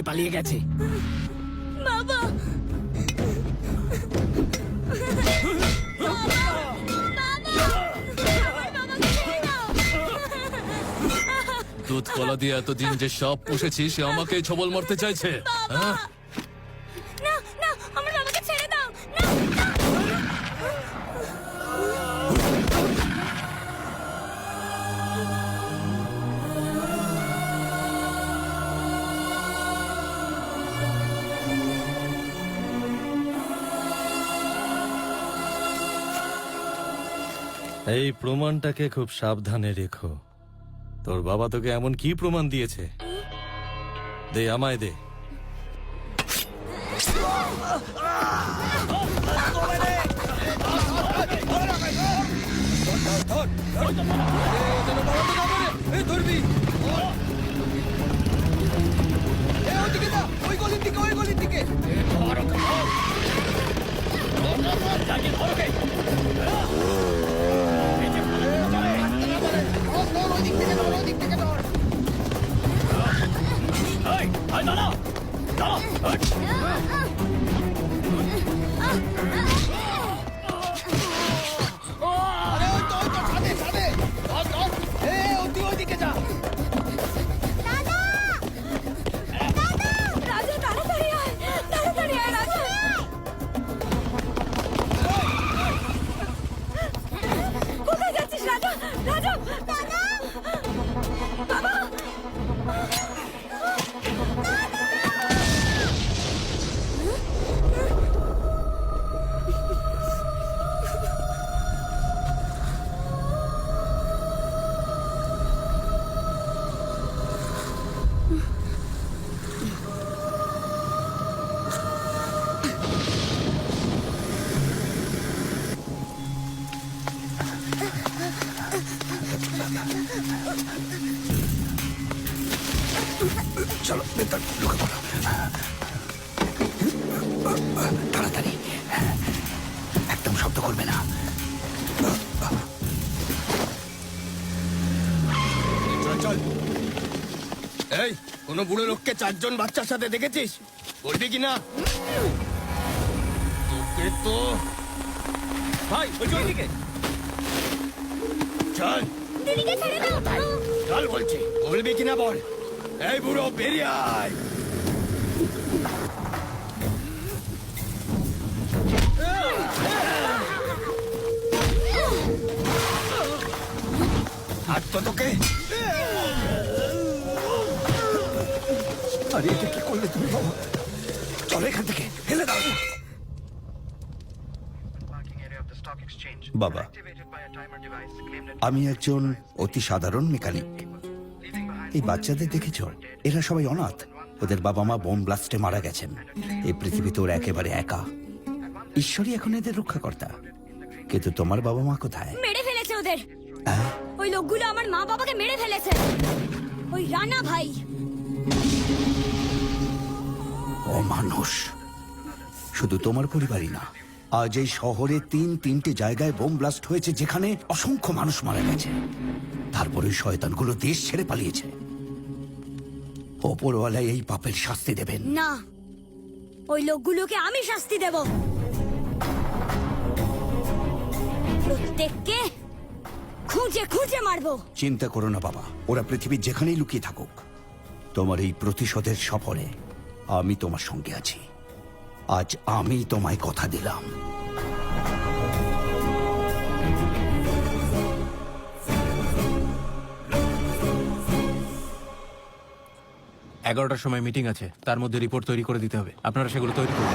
পালিয়ে গেছে। বাবা দুধ কলা দিয়ে এতদিন যে সাপ পুষেছি সে আমাকে ছবল মারতে চাইছে। হ্যাঁ? না না আমার বাবাকে ছেড়ে দাও না এই প্রমাণটাকে খুব সাবধানে রেখো। তোর বাবা তোকে এমন কি প্রমাণ দিয়েছে? দে, আমায় দে। রাজা তাড়াতাড়ি আয় তাড়াতাড়ি আয় রাজা কোথায় যাচ্ছিস রাজা রাজা দাদা বাবা চলো ভেতর ঢুকে পড়ো তাড়াতাড়ি, একদম শব্দ করবে না। চল চল। এই কোন বুড়ো লোককে চারজন বাচ্চার সাথে দেখেছিস? বলবি কি না? তোকে তো ভাই ওইদিকে চল। দিদিকে ছেড়ে দাও চল বলছি, বলবি কিনা বল। এই বুড়ো বেরিয়ে আয়। আর তো তোকে আরে এটা কি করলে তুমি বাবা? চলো এখান থেকে, ফেলে দাও। বাবা, আমি একজন অতি সাধারণ মেকানিক। এই বাচ্চাদের দেখেছ? এরা সবাই অনাথ। ওদের বাবা মা বোম ব্লাস্টে মারা গেছেন। এই পৃথিবীতে ওরা একেবারে একা। ঈশ্বরই এখন এদের রক্ষাকর্তা। কিন্তু তোমার বাবা মা কোথায়? মেরে ফেলেছে ওদের। ওই লোকগুলো আমার মা বাবাকে মেরে ফেলেছে। ওই রানা ভাই। ও মানুষ, শুধু তোমার পরিবারই না, আজ এই শহরে তিনটে জায়গায় বোম ব্লাস্ট হয়েছে যেখানে অসংখ্য মানুষ মারা গেছে। তারপরে ওই শয়তানগুলো দেশ ছেড়ে পালিয়েছে। ওপরওয়ালা এই পাপের শাস্তি দেবেন। না, ওই লোকগুলোকে আমি শাস্তি দেব। প্রত্যেককে খুঁজে খুঁজে মারবো। চিন্তা করো না বাবা, ওরা পৃথিবীর যেখানেই লুকিয়ে থাকুক, তোমার এই প্রতিশোধের সফরে আমি তোমার সঙ্গে আছি। আজ আমি তোমায় কথা দিলাম। এগারোটার সময় মিটিং আছে, তার মধ্যে রিপোর্ট তৈরি করে দিতে হবে। আপনারা সেগুলো তৈরি করুন।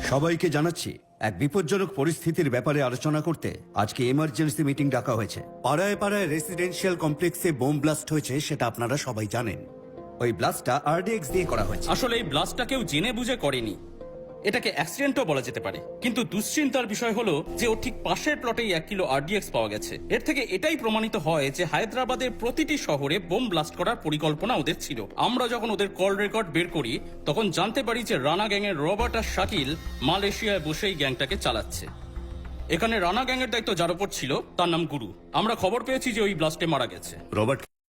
সবাইকে জানাচ্ছি, এক বিপজ্জনক পরিস্থিতির ব্যাপারে আলোচনা করতে আজকে এমার্জেন্সি মিটিং ডাকা হয়েছে। পাড়ায় পাড়ায় রেসিডেন্সিয়াল কমপ্লেক্সে বোম ব্লাস্ট হয়েছে, সেটা আপনারা সবাই জানেন। ওই ব্লাস্টটা RDX দিয়ে করা হয়েছে। আসলে এই ব্লাস্টটা কেউ জেনে বুঝে করেনি। এটাকে অ্যাক্সিডেন্টও বলা যেতে পারে, কিন্তু দুশ্চিন্তার বিষয় হলো যে ওর ঠিক পাশের প্লটেই 1 কিলো RDX পাওয়া গেছে। এর থেকে এটাই প্রমাণিত হয় যে হায়দ্রাবাদের প্রতিটি শহরে বোম ব্লাস্ট করার পরিকল্পনা ওদের ছিল। আমরা যখন ওদের কল রেকর্ড বের করি তখন জানতে পারি যে রানা গ্যাংয়ের রবার্ট আর শাকিল মালয়েশিয়ায় বসেই গ্যাংটাকে চালাচ্ছে। এখানে রানা গ্যাংয়ের দায়িত্ব যার উপর ছিল তার নাম গুরু। আমরা খবর পেয়েছি যে ওই ব্লাস্টে মারা গেছে। রবার্ট